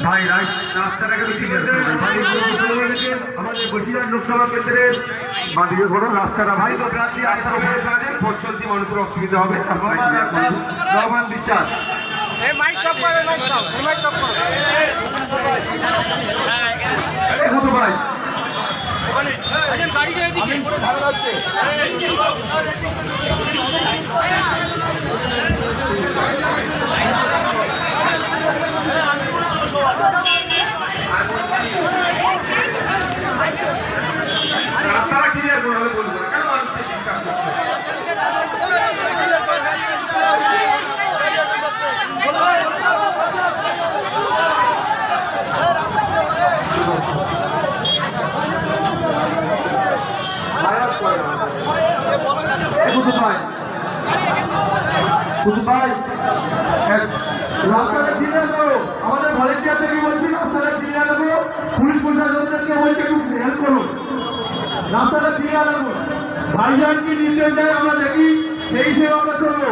ভাই রাস্তাটাকে আমাদের বসিরহাট লোকসভা কেন্দ্রের বাদিকে কোনো রাস্তাটা ভাই তো প্রার্থী রাস্তার উপরে চলে পথ চলতি মানুষের অসুবিধা হবে। রহমান বিশ্বাস ভাই ভালো লাগছে। রাস্তাটা ক্লিয়ার করে হবে বলবো না, কেন মানুষকে ডিস্টার্ব করছে। রাস্তাটা ক্লিয়ার করো, আমাদের ভলেন্টিয়ার থেকে বলছি রাস্তাটা ক্লিয়ার করো, পুলিশ প্রশাসনকে বলছে একটু হেল্প করুন, রাস্তাটা ক্লিয়ার করুন। ভাইজান কি নির্দেশ দেয় আমরা দেখি, সেই সেবা আমরা করবো।